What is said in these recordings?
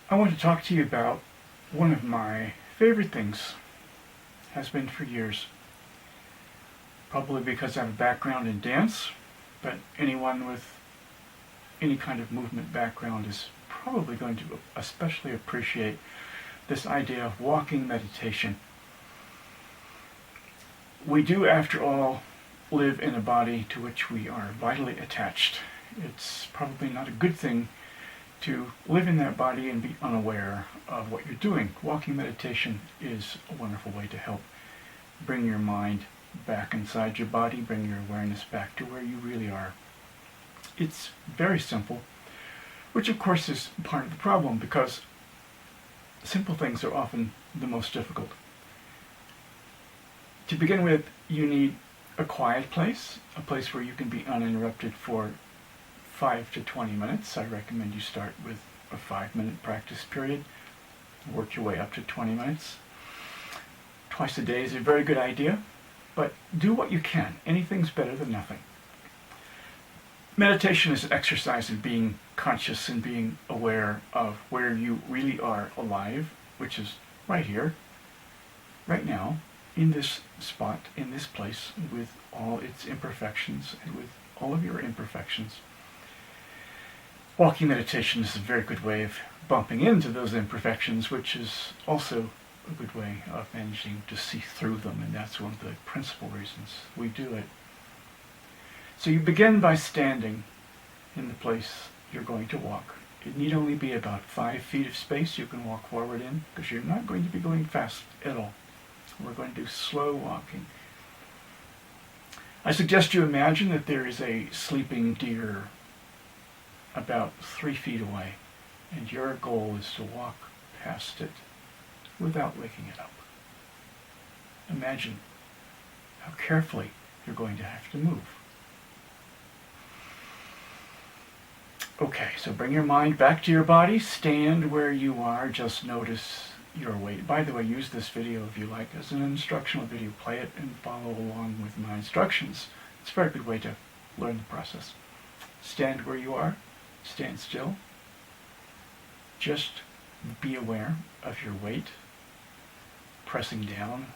I want to talk to you about one of my favorite things, has been for years. Probably because I have a background in dance, but anyone with any kind of movement background is probably going to especially appreciate this idea of walking meditation. We do, after all, live in a body to which we are vitally attached. It's probably not a good thing to live in that body and be unaware of what you're doing. Walking meditation is a wonderful way to help bring your mind back inside your body, bring your awareness back to where you really are. It's very simple, which of course is part of the problem, because simple things are often the most difficult. To begin with, you need a quiet place, a place where you can be uninterrupted for 5 to 20 minutes. I recommend you start with a 5-minute practice period, work your way up to 20 minutes. Twice a day is a very good idea, but do what you can. Anything's better than nothing. Meditation is an exercise in being conscious and being aware of where you really are alive, which is right here, right now, in this spot, in this place, with all its imperfections and with all of your imperfections. Walking meditation is a very good way of bumping into those imperfections, which is also a good way of managing to see through them, and that's one of the principal reasons we do it. So you begin by standing in the place you're going to walk. It need only be about 5 feet of space you can walk forward in, because you're not going to be going fast at all. We're going to do slow walking. I suggest you imagine that there is a sleeping deer about 3 feet away, and your goal is to walk past it without waking it up. Imagine how carefully you're going to have to move. Okay, so bring your mind back to your body, stand where you are, just notice your weight. By the way, use this video if you like as an instructional video. Play it and follow along with my instructions. It's a very good way to learn the process. Stand where you are, stand still. Just be aware of your weight pressing down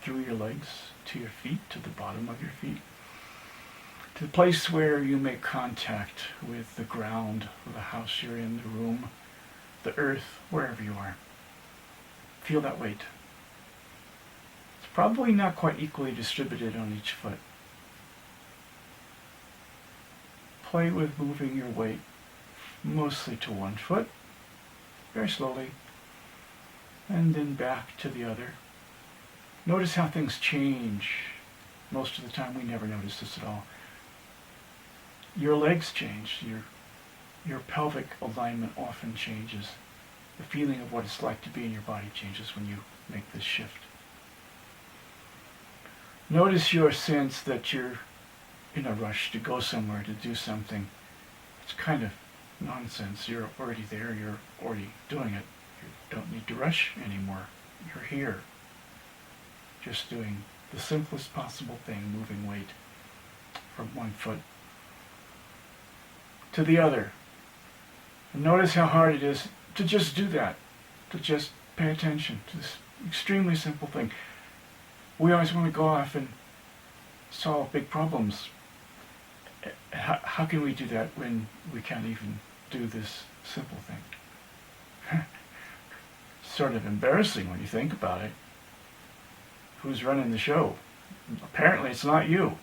through your legs to your feet, to the bottom of your feet, to the place where you make contact with the ground, the house you're in, the room, the earth, wherever you are. Feel that weight. It's probably not quite equally distributed on each foot. Play with moving your weight mostly to one foot, very slowly, and then back to the other. Notice how things change. Most of the time we never notice this at all. Your legs change. Your pelvic alignment often changes. The feeling of what it's like to be in your body changes when you make this shift. Notice your sense that you're in a rush to go somewhere, to do something. It's kind of nonsense. You're already there. You're already doing it. You don't need to rush anymore. You're here. Just doing the simplest possible thing, moving weight from one foot to the other. And notice how hard it is to just do that, to just pay attention to this extremely simple thing. We always want to go off and solve big problems. How can we do that when we can't even do this simple thing? Sort of embarrassing when you think about it. Who's running the show? Apparently it's not you.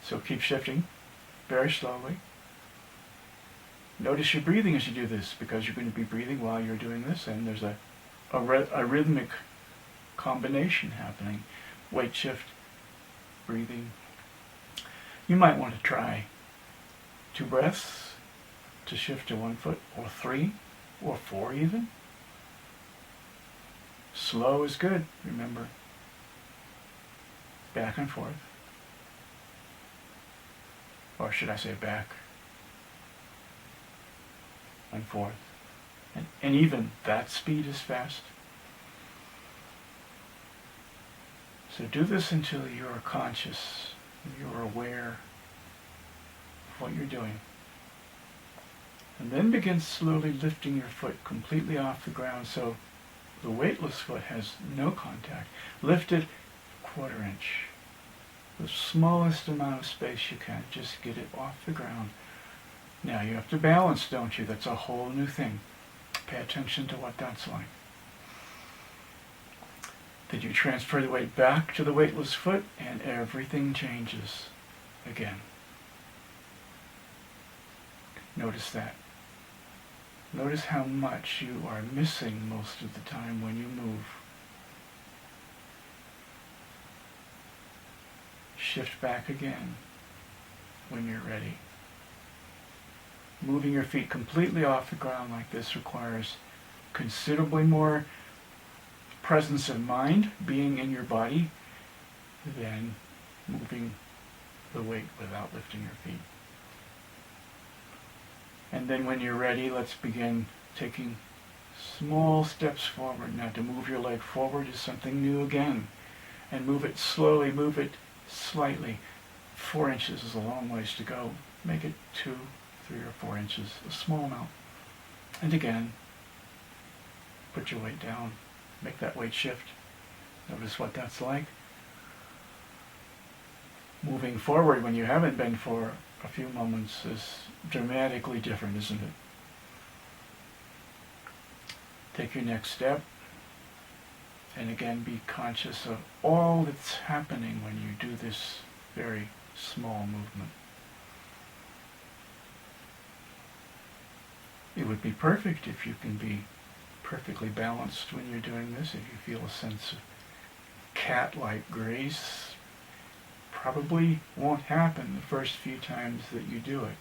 So keep shifting very slowly. Notice your breathing as you do this, because you're going to be breathing while you're doing this, and there's a rhythmic combination happening. Weight shift, breathing. You might want to try 2 breaths to shift to 1 foot, or 3, or 4 even. Slow is good, remember. Back and forth. Or should I say back and forth. And even that speed is fast. So do this until you're conscious, you're aware of what you're doing. And then begin slowly lifting your foot completely off the ground so the weightless foot has no contact. Lift it 1/4 inch. The smallest amount of space you can. Just get it off the ground. Now you have to balance, don't you? That's a whole new thing. Pay attention to what that's like. Then you transfer the weight back to the weightless foot and everything changes again. Notice that. Notice how much you are missing most of the time when you move. Shift back again when you're ready. Moving your feet completely off the ground like this requires considerably more presence of mind, being in your body, than moving the weight without lifting your feet. And then when you're ready, let's begin taking small steps forward. Now to move your leg forward is something new again. And move it slowly, move it slightly. 4 inches is a long ways to go. Make it 2, 3, or 4 inches, a small amount. And again, put your weight down. Make that weight shift. Notice what that's like. Moving forward when you haven't been for a few moments is dramatically different, isn't it? Take your next step, and again be conscious of all that's happening when you do this very small movement. It would be perfect if you can be perfectly balanced when you're doing this, if you feel a sense of cat-like grace. Probably won't happen the first few times that you do it.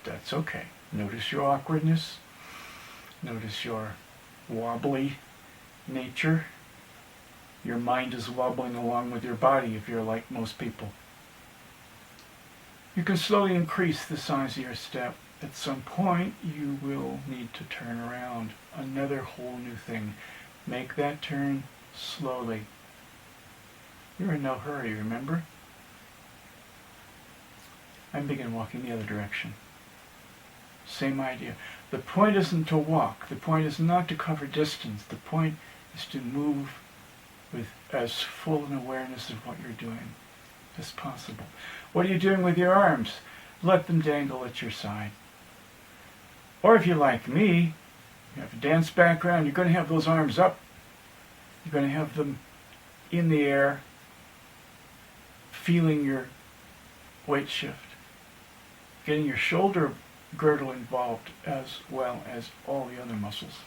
That's okay. Notice your awkwardness. Notice your wobbly nature. Your mind is wobbling along with your body if you're like most people. You can slowly increase the size of your step. At some point, you will need to turn around. Another whole new thing. Make that turn slowly. You're in no hurry, remember? And begin walking the other direction. Same idea. The point isn't to walk. The point is not to cover distance. The point is to move with as full an awareness of what you're doing as possible. What are you doing with your arms? Let them dangle at your side. Or if you're like me, you have a dance background, you're going to have those arms up. You're going to have them in the air, feeling your weight shift. Getting your shoulder girdle involved as well as all the other muscles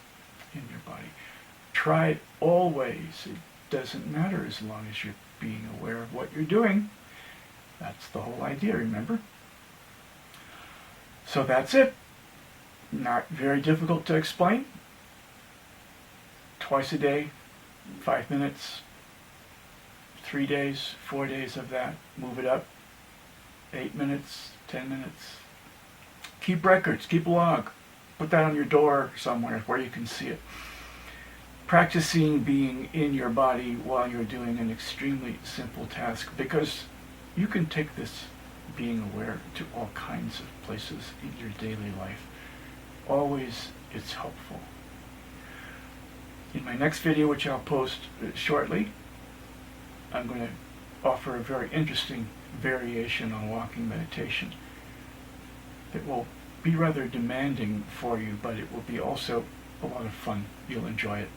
in your body. Try it always. It doesn't matter as long as you're being aware of what you're doing. That's the whole idea, remember? So that's it. Not very difficult to explain. Twice a day, 5 minutes, 3 days, 4 days of that. Move it up. 8 minutes, 10 minutes. Keep records, keep a log. Put that on your door somewhere where you can see it. Practicing being in your body while you're doing an extremely simple task, because you can take this being aware to all kinds of places in your daily life. Always it's helpful. In my next video, which I'll post shortly, I'm going to offer a very interesting variation on walking meditation. It will be rather demanding for you, but it will be also a lot of fun. You'll enjoy it.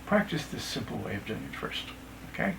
Practice this simple way of doing it first, okay?